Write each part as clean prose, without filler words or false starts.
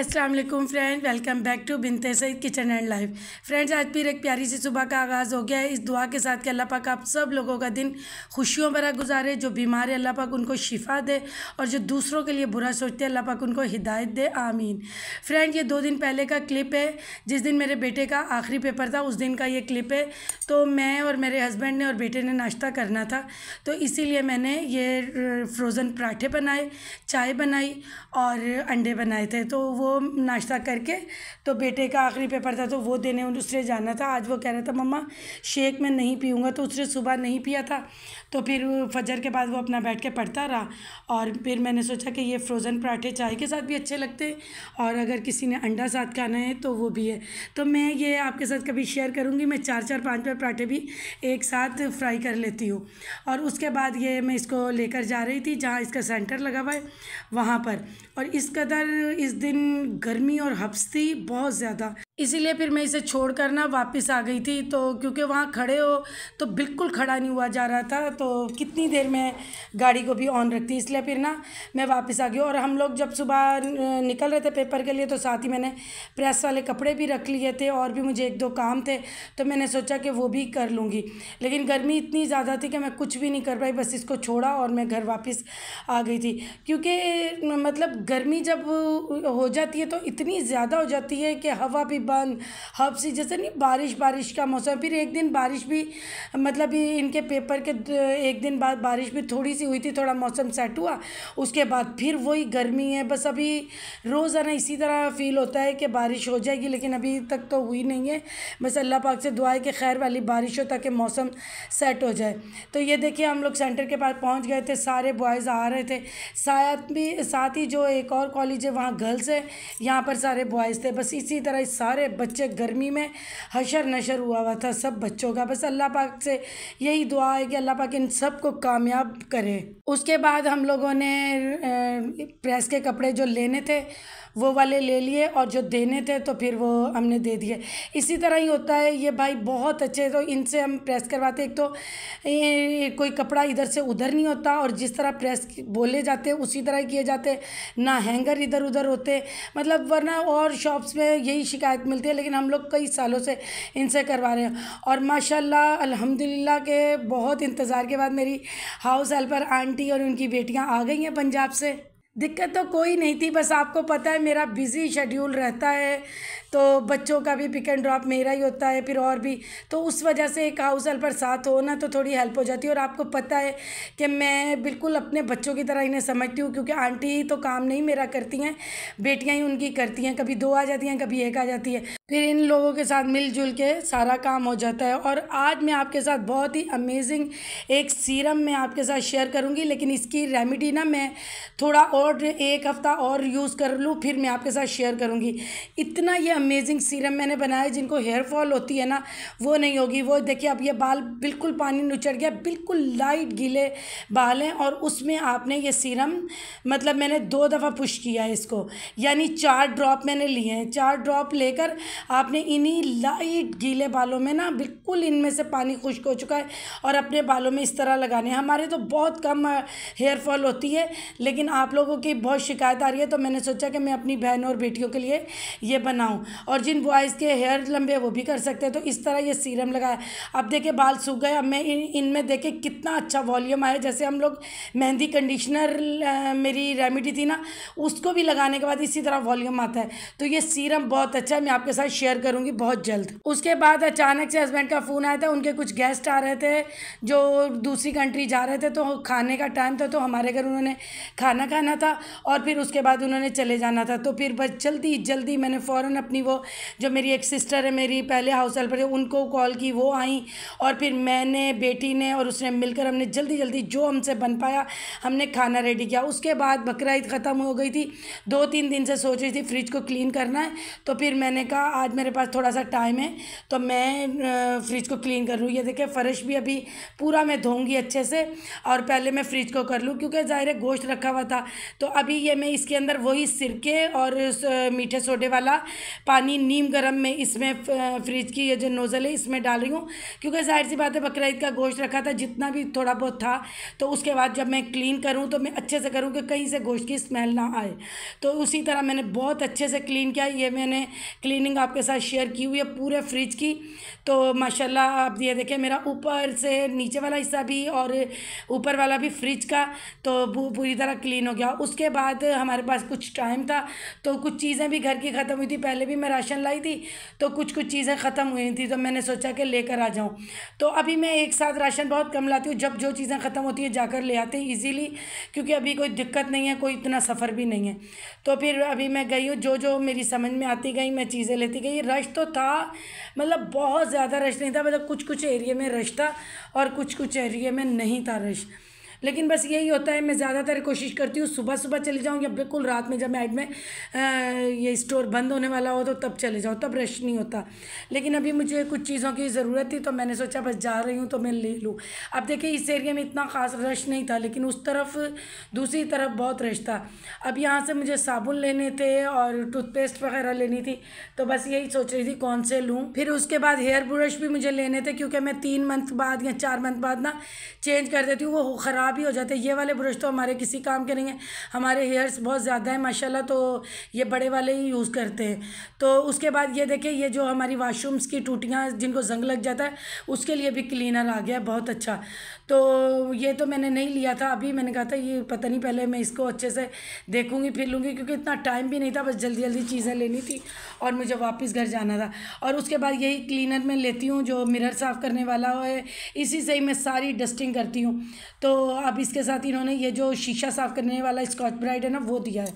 अस्सलाम वालेकुम friend, welcome back to Binte Saeed kitchen and life. Friends, आज फिर एक प्यारी सी सुबह का आगाज़ हो गया है इस दुआ के साथ कि अल्लाह पाक आप सब लोगों का दिन खुशियों भरा गुजारे। जो बीमार है अल्लाह पाक उनको शिफा दे और जो दूसरों के लिए बुरा सोचते हैं अल्लाह पाक उनको हिदायत दे, आमीन। फ्रेंड, ये 2 दिन पहले का क्लिप है, जिस दिन मेरे बेटे का आखिरी पेपर था उस दिन का ये क्लिप है। तो मैं और मेरे हस्बैंड ने और बेटे ने नाश्ता करना था, तो इसीलिए मैंने ये फ्रोज़न पराठे बनाए, चाय बनाई और अंडे बनाए थे। तो वो नाश्ता करके, तो बेटे का आखिरी पेपर था तो वो देने उसने जाना था। आज वो कह रहा था मम्मा शेक मैं नहीं पीऊँगा, तो उसने सुबह नहीं पिया था। तो फिर फजर के बाद वो अपना बैठ के पढ़ता रहा और फिर मैंने सोचा कि ये फ्रोज़न पराठे चाय के साथ भी अच्छे लगते हैं और अगर किसी ने अंडा साथ खाना है तो वो भी है। तो मैं ये आपके साथ कभी शेयर करूँगी। मैं 4-4 5-5 पराठे भी एक साथ फ्राई कर लेती हूँ। और उसके बाद ये मैं इसको लेकर जा रही थी जहाँ इसका सेंटर लगा हुआ है वहाँ पर। और इस कदर इस दिन गर्मी और हब्स थी बहुत ज़्यादा, इसीलिए फिर मैं इसे छोड़ कर ना वापस आ गई थी। तो क्योंकि वहाँ खड़े हो तो बिल्कुल खड़ा नहीं हुआ जा रहा था, तो कितनी देर में गाड़ी को भी ऑन रखती, इसलिए फिर ना मैं वापस आ गई। और हम लोग जब सुबह निकल रहे थे पेपर के लिए तो साथ ही मैंने प्रेस वाले कपड़े भी रख लिए थे और भी मुझे 1-2 काम थे, तो मैंने सोचा कि वो भी कर लूँगी। लेकिन गर्मी इतनी ज़्यादा थी कि मैं कुछ भी नहीं कर पाई, बस इसको छोड़ा और मैं घर वापस आ गई थी। क्योंकि मतलब गर्मी जब हो जाती है तो इतनी ज़्यादा हो जाती है कि हवा भी बंद, हब्स जैसे नहीं, बारिश का मौसम। फिर एक दिन बारिश भी, मतलब इनके पेपर के एक दिन बाद बारिश भी थोड़ी सी हुई थी, थोड़ा मौसम सेट हुआ, उसके बाद फिर वही गर्मी है। बस अभी रोज़ाना इसी तरह फील होता है कि बारिश हो जाएगी, लेकिन अभी तक तो हुई नहीं है। बस अल्लाह पाक से दुआ है कि खैर वाली बारिश हो ताकि मौसम सेट हो जाए। तो ये देखिए हम लोग सेंटर के पास पहुंच गए थे, सारे बॉयज़ आ रहे थे, साथ ही जो एक और कॉलेज है वहाँ गर्ल्स है, यहाँ पर सारे बॉयज़ थे। बस इसी तरह सारे बच्चे गर्मी में हशर नशर हुआ था सब बच्चों का। बस अल्लाह पाक से यही दुआ है कि अल्लाह पाक इन सब को कामयाब करे। उसके बाद हम लोगों ने प्रेस के कपड़े जो लेने थे वो वाले ले लिए और जो देने थे तो फिर वो हमने दे दिए। इसी तरह ही होता है, ये भाई बहुत अच्छे, तो इनसे हम प्रेस करवाते। एक तो कोई कपड़ा इधर से उधर नहीं होता और जिस तरह प्रेस बोले जाते हैं उसी तरह किए जाते, ना हैंगर इधर उधर होते, मतलब वरना और शॉप्स में यही शिकायत मिलती है। लेकिन हम लोग कई सालों से इनसे करवा रहे हैं और माशाल्लाह अल्हम्दुलिल्लाह के बहुत इंतज़ार के बाद मेरी हाउस हेल्पर आंटी और उनकी बेटियां आ गई हैं पंजाब से। दिक्कत तो कोई नहीं थी, बस आपको पता है मेरा बिज़ी शेड्यूल रहता है, तो बच्चों का भी पिक एंड ड्रॉप मेरा ही होता है, फिर और भी, तो उस वजह से एक हाउस हेल्पर साथ हो ना तो थोड़ी हेल्प हो जाती है। और आपको पता है कि मैं बिल्कुल अपने बच्चों की तरह इन्हें समझती हूँ, क्योंकि आंटी ही तो काम नहीं मेरा करती हैं, बेटियाँ ही उनकी करती हैं। कभी 2 आ जाती हैं, कभी 1 आ जाती है, फिर इन लोगों के साथ मिलजुल के सारा काम हो जाता है। और आज मैं आपके साथ बहुत ही अमेजिंग एक सीरम मैं आपके साथ शेयर करूँगी, लेकिन इसकी रेमेडी ना मैं थोड़ा और 1 हफ़्ता और यूज़ कर लूँ फिर मैं आपके साथ शेयर करूँगी। इतना ये अमेजिंग सीरम मैंने बनाया, जिनको हेयर फॉल होती है ना वो नहीं होगी। वो देखिए अब ये बाल बिल्कुल पानी नुचड़ गया, बिल्कुल लाइट गीले बाल हैं और उसमें आपने ये सीरम, मतलब मैंने 2 दफ़ा पुश किया है इसको, यानी 4 ड्रॉप मैंने लिए हैं। 4 ड्रॉप लेकर आपने इन्हीं लाइट गीले बालों में ना, बिल्कुल इनमें से पानी खुश्क हो चुका है, और अपने बालों में इस तरह लगाने। हमारे तो बहुत कम हेयर फॉल होती है, लेकिन आप लोगों की बहुत शिकायत आ रही है, तो मैंने सोचा कि मैं अपनी बहन और बेटियों के लिए ये बनाऊं। और जिन बॉयज़ के हेयर लंबे वो भी कर सकते हैं, तो इस तरह ये सीरम लगाया। अब देखिए बाल सूख गए, अब मैं इनमें देखे कितना अच्छा वॉल्यूम आया। जैसे हम लोग मेहंदी कंडीशनर मेरी रेमेडी थी ना, उसको भी लगाने के बाद इसी तरह वॉल्यूम आता है। तो ये सीरम बहुत अच्छा है, मैं आपके साथ शेयर करूँगी बहुत जल्द। उसके बाद अचानक से हस्बैंड का फ़ोन आया था, उनके कुछ गेस्ट आ रहे थे जो दूसरी कंट्री जा रहे थे, तो खाने का टाइम था, तो हमारे घर उन्होंने खाना खाना था और फिर उसके बाद उन्होंने चले जाना था। तो फिर बस जल्दी मैंने फ़ौरन अपनी वो जो मेरी एक सिस्टर है, मेरी पहले हाउस हेल्पर है, उनको कॉल की, वो आई और फिर मैंने, बेटी ने और उसने मिलकर हमने जल्दी जो हमसे बन पाया हमने खाना रेडी किया। उसके बाद बकरा ईद ख़त्म हो गई थी, 2-3 दिन से सोच रही थी फ्रिज को क्लीन करना है, तो फिर मैंने कहा आज मेरे पास थोड़ा सा टाइम है तो मैं फ्रिज को क्लीन कर लूँ। ये देखिए फ़र्श भी अभी पूरा मैं धोऊँगी अच्छे से और पहले मैं फ्रिज को कर लूँ, क्योंकि ज़ाहिर है गोश्त रखा हुआ था। तो अभी ये मैं इसके अंदर वही सिरके और मीठे सोडे वाला पानी नीम गर्म में इसमें फ्रिज की ये जो नोज़ल है इसमें डाल रही हूँ, क्योंकि जाहिर सी बात है बकरा ईद का गोश्त रखा था, जितना भी थोड़ा बहुत था, तो उसके बाद जब मैं क्लीन करूँ तो मैं अच्छे से करूँ कि कहीं से गोश्त की स्मेल ना आए। तो उसी तरह मैंने बहुत अच्छे से क्लीन किया। ये मैंने क्लीनिंग आपके साथ शेयर की हुई है पूरे फ्रिज की। तो माशाल्लाह आप ये देखें, मेरा ऊपर से नीचे वाला हिस्सा भी और ऊपर वाला भी फ्रिज का तो पूरी तरह क्लीन हो गया। उसके बाद हमारे पास कुछ टाइम था तो कुछ चीज़ें भी घर की ख़त्म हुई थी, पहले भी मैं राशन लाई थी तो कुछ चीज़ें ख़त्म हुई थी, तो मैंने सोचा कि लेकर आ जाऊँ। तो अभी मैं एक साथ राशन बहुत कम लाती हूँ, जब जो चीज़ें ख़त्म होती है जाकर ले आते हैं ईज़िली, क्योंकि अभी कोई दिक्कत नहीं है, कोई इतना सफ़र भी नहीं है। तो फिर अभी मैं गई हूँ, जो जो मेरी समझ में आती गई मैं चीज़ें लेती गई। रश तो था, मतलब बहुत ज़्यादा रश नहीं था, मतलब कुछ एरिया में रश था और कुछ एरिया में नहीं था रश। लेकिन बस यही होता है, मैं ज़्यादातर कोशिश करती हूँ सुबह सुबह चली जाऊँ या बिल्कुल रात में, जब नाइट में ये स्टोर बंद होने वाला हो तो तब चले जाओ, तब रश नहीं होता। लेकिन अभी मुझे कुछ चीज़ों की ज़रूरत थी तो मैंने सोचा बस जा रही हूँ तो मैं ले लूँ। अब देखिए इस एरिया में इतना ख़ास रश नहीं था, लेकिन उस तरफ दूसरी तरफ बहुत रश था। अब यहाँ से मुझे साबुन लेने थे और टूथपेस्ट वगैरह लेनी थी, तो बस यही सोच रही थी कौन से लूँ। फिर उसके बाद हेयर ब्रश भी मुझे लेने थे, क्योंकि मैं 3 मंथ बाद या 4 मंथ बाद ना चेंज कर देती हूँ, वो ख़राब भी हो जाते हैं। ये वाले ब्रश तो हमारे किसी काम के नहीं है, हमारे हेयर्स बहुत ज़्यादा है माशाल्लाह, तो ये बड़े वाले ही यूज़ करते हैं। तो उसके बाद ये देखिए, ये जो हमारी वाशरूम्स की टूटियाँ जिनको जंग लग जाता है उसके लिए भी क्लीनर आ गया, बहुत अच्छा। तो ये तो मैंने नहीं लिया था अभी, मैंने कहा था ये पता नहीं, पहले मैं इसको अच्छे से देखूँगी फिर लूँगी, क्योंकि इतना टाइम भी नहीं था, बस जल्दी जल्दी चीज़ें लेनी थी और मुझे वापस घर जाना था। और उसके बाद यही क्लीनर में लेती हूँ जो मिरर साफ़ करने वाला है, इसी से ही मैं सारी डस्टिंग करती हूँ। तो अब इसके साथ इन्होंने ये जो शीशा साफ़ करने वाला स्कॉच ब्राइट है ना वो दिया है,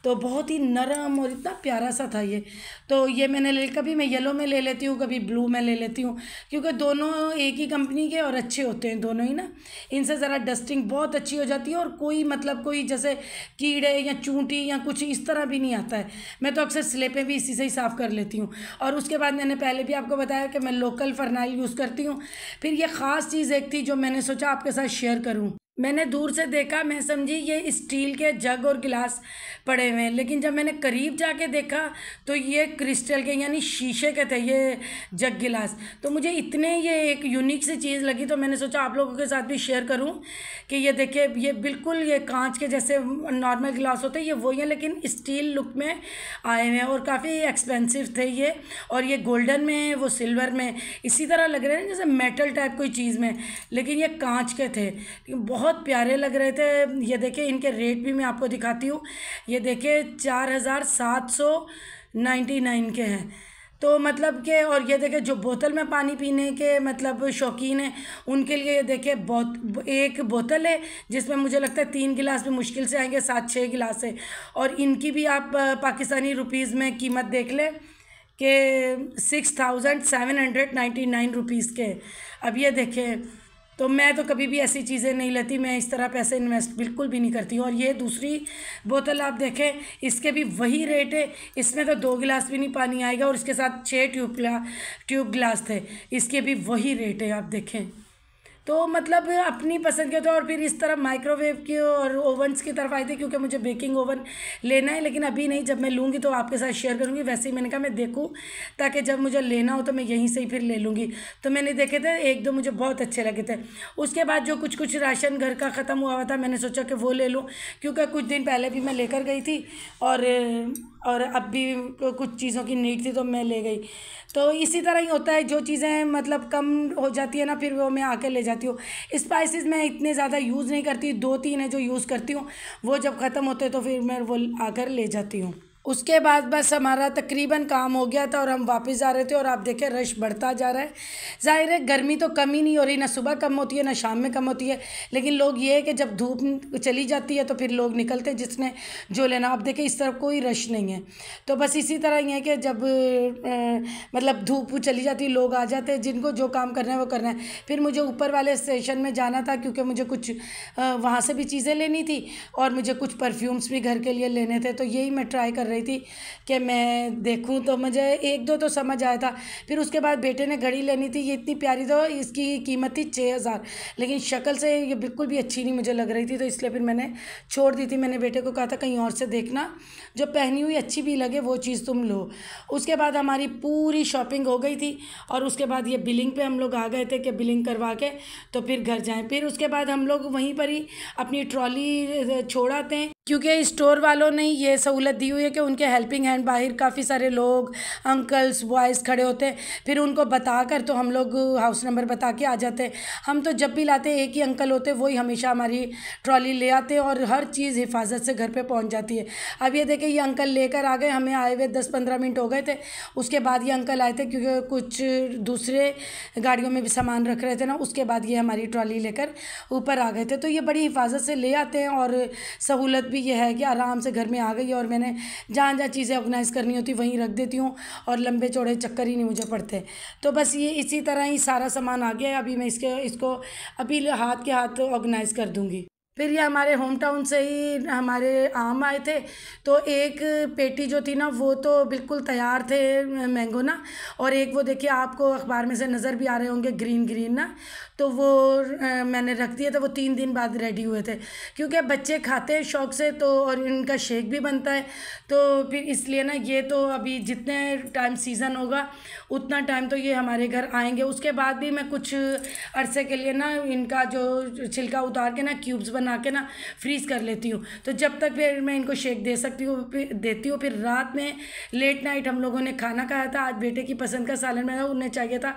तो बहुत ही नरम और इतना प्यारा सा था ये। तो ये मैंने ले, कभी मैं येलो में ले लेती हूँ, कभी ब्लू में ले लेती हूँ, क्योंकि दोनों एक ही कंपनी के और अच्छे होते हैं दोनों ही ना। इनसे ज़रा डस्टिंग बहुत अच्छी हो जाती है और कोई मतलब कोई जैसे कीड़े या चूंटी या कुछ इस तरह भी नहीं आता है। मैं तो अक्सर स्लेपें भी इसी से ही साफ़ कर लेती हूँ। और उसके बाद मैंने पहले भी आपको बताया कि मैं लोकल फरनाइल यूज़ करती हूँ। फिर ये ख़ास चीज़ एक थी जो मैंने सोचा आपके साथ शेयर करूँ। मैंने दूर से देखा, मैं समझी ये स्टील के जग और गिलास पड़े हुए हैं, लेकिन जब मैंने करीब जाके देखा तो ये क्रिस्टल के यानी शीशे के थे ये जग गिलास। तो मुझे इतने ये एक यूनिक सी चीज़ लगी, तो मैंने सोचा आप लोगों के साथ भी शेयर करूं कि ये देखिए, ये बिल्कुल ये कांच के जैसे नॉर्मल गिलास होते हैं ये वही हैं, लेकिन स्टील लुक में आए हुए हैं और काफ़ी एक्सपेंसिव थे ये। और ये गोल्डन में है, वो सिल्वर में, इसी तरह लग रहे हैं जैसे मेटल टाइप कोई चीज़ में, लेकिन ये कांच के थे, बहुत प्यारे लग रहे थे। ये देखिए इनके रेट भी मैं आपको दिखाती हूँ। ये देखिए 4799 के हैं। तो मतलब कि, और ये देखिए जो बोतल में पानी पीने के मतलब शौकीन हैं उनके लिए ये देखिए एक बोतल है जिसमें मुझे लगता है 3 गिलास भी मुश्किल से आएंगे, 7-6 गिलास है। और इनकी भी आप पाकिस्तानी रुपीज़ में कीमत देख लें कि 6799 रुपीज़ के। अब ये देखें, तो मैं तो कभी भी ऐसी चीज़ें नहीं लेती, मैं इस तरह पैसे इन्वेस्ट बिल्कुल भी नहीं करती हूँ। और ये दूसरी बोतल आप देखें, इसके भी वही रेट है, इसमें तो 2 गिलास भी नहीं पानी आएगा और इसके साथ 6 ट्यूब गिलास थे, इसके भी वही रेट है आप देखें। तो मतलब अपनी पसंद के। तो और फिर इस तरफ माइक्रोवेव की और ओवन्स की तरफ आई थी, क्योंकि मुझे बेकिंग ओवन लेना है, लेकिन अभी नहीं, जब मैं लूँगी तो आपके साथ शेयर करूँगी। वैसे ही मैंने कहा मैं देखूँ, ताकि जब मुझे लेना हो तो मैं यहीं से ही फिर ले लूँगी। तो मैंने देखे थे 1-2 मुझे बहुत अच्छे लगे थे। उसके बाद जो कुछ राशन घर का ख़त्म हुआ था, मैंने सोचा कि वो ले लूँ, क्योंकि कुछ दिन पहले भी मैं लेकर गई थी और अब भी कुछ चीज़ों की नीड थी तो मैं ले गई। तो इसी तरह ही होता है, जो चीज़ें मतलब कम हो जाती है ना फिर वो मैं आके ले जाती हूँ। स्पाइसेस मैं इतने ज़्यादा यूज़ नहीं करती, 2-3 है जो यूज़ करती हूँ, वो जब ख़त्म होते तो फिर मैं वो आकर ले जाती हूँ। उसके बाद बस हमारा तकरीबन काम हो गया था और हम वापस जा रहे थे और आप देखें रश बढ़ता जा रहा है। ज़ाहिर है गर्मी तो कम ही नहीं हो रही, ना सुबह कम होती है ना शाम में कम होती है, लेकिन लोग ये है कि जब धूप चली जाती है तो फिर लोग निकलते हैं जिसने जो लेना। आप देखें इस तरफ कोई रश नहीं है। तो बस इसी तरह ही है कि जब मतलब धूप चली जाती है लोग आ जाते हैं, जिनको जो काम करना है वो करना है। फिर मुझे ऊपर वाले स्टेशन में जाना था, क्योंकि मुझे कुछ वहाँ से भी चीज़ें लेनी थी और मुझे कुछ परफ्यूम्स भी घर के लिए लेने थे। तो यही मैं ट्राई कर रही थी कि मैं देखूं, तो मुझे एक दो तो समझ आया था। फिर उसके बाद बेटे ने घड़ी लेनी थी, ये इतनी प्यारी, तो इसकी कीमत थी 6,000, लेकिन शक्ल से ये बिल्कुल भी अच्छी नहीं मुझे लग रही थी, तो इसलिए फिर मैंने छोड़ दी थी। मैंने बेटे को कहा था कहीं और से देखना, जो पहनी हुई अच्छी भी लगे वो चीज़ तुम लो। उसके बाद हमारी पूरी शॉपिंग हो गई थी और उसके बाद ये बिलिंग पे हम लोग आ गए थे कि बिलिंग करवा के तो फिर घर जाएं। फिर उसके बाद हम लोग वहीं पर ही अपनी ट्रॉली छोड़ आते हैं, क्योंकि स्टोर वालों ने ये सहूलत दी हुई है कि उनके हेल्पिंग हैंड बाहर काफ़ी सारे लोग, अंकल्स, बॉयज़ खड़े होते हैं। फिर उनको बता कर तो हम लोग हाउस नंबर बता के आ जाते हैं। हम तो जब भी लाते एक ही अंकल होते, वही हमेशा हमारी ट्रॉली ले आते और हर चीज़ हिफाजत से घर पे पहुंच जाती है। अब ये देखिए, ये अंकल लेकर आ गए, हमें आए हुए 10-15 मिनट हो गए थे। उसके बाद ये अंकल आए थे, क्योंकि कुछ दूसरे गाड़ियों में भी सामान रख रहे थे ना, उसके बाद ये हमारी ट्रॉली लेकर ऊपर आ गए थे। तो ये बड़ी हिफाजत से ले आते हैं और सहूलत भी ये है कि आराम से घर में आ गई और मैंने जहाँ जहाँ चीज़ें ऑर्गेनाइज़ करनी होती वहीं रख देती हूँ और लंबे चौड़े चक्कर ही नहीं मुझे पड़ते। तो बस ये इसी तरह ही सारा सामान आ गया है। अभी मैं इसको अभी हाथ के हाथ ऑर्गेनाइज़ कर दूँगी। फिर ये हमारे होम टाउन से ही हमारे आम आए थे, तो एक पेटी जो थी ना वो तो बिल्कुल तैयार थे, मैंगो ना, और एक वो देखिए आपको अखबार में से नज़र भी आ रहे होंगे ग्रीन ग्रीन ना, तो वो मैंने रख दिए थे। वो 3 दिन बाद रेडी हुए थे, क्योंकि बच्चे खाते हैं शौक़ से, तो और इनका शेक भी बनता है, तो फिर इसलिए ना ये तो अभी जितने टाइम सीज़न होगा उतना टाइम तो ये हमारे घर आएंगे। उसके बाद भी मैं कुछ अरसे के लिए ना इनका जो छिलका उतार के ना क्यूब्स बना के ना फ्रीज़ कर लेती हूँ, तो जब तक फिर मैं इनको शेक दे सकती हूँ देती हूँ। फिर रात में लेट नाइट हम लोगों ने खाना खाया था। आज बेटे की पसंद का सालन बनाया, उन्हें चाहिए था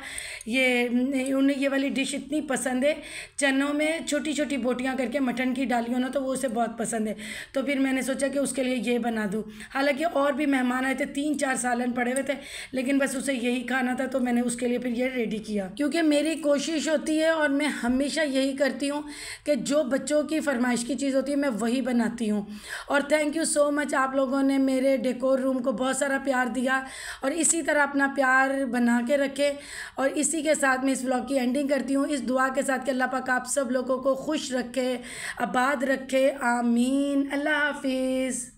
उन्हें ये वाली डिश इतनी पसंद है, चनों में छोटी छोटी बोटियाँ करके मटन की डाली हो ना, तो वो उसे बहुत पसंद है। तो फिर मैंने सोचा कि उसके लिए ये बना दूँ। हालांकि और भी मेहमान आए थे, 3-4 सालन पड़े हुए थे, लेकिन बस उसे यही खाना था, तो मैंने उसके लिए फिर ये रेडी किया। क्योंकि मेरी कोशिश होती है और मैं हमेशा यही करती हूँ कि जो बच्चों की फरमाइश की चीज़ होती है मैं वही बनाती हूँ। और थैंक यू सो मच, आप लोगों ने मेरे डेकोर रूम को बहुत सारा प्यार दिया और इसी तरह अपना प्यार बना के रखे। और इसी के साथ मैं इस व्लॉग की एंडिंग करती हूँ, इस दुआ के साथ कि अल्लाह पाक आप सब लोगों को खुश रखे, आबाद रखे, आमीन। अल्लाह हाफिज़।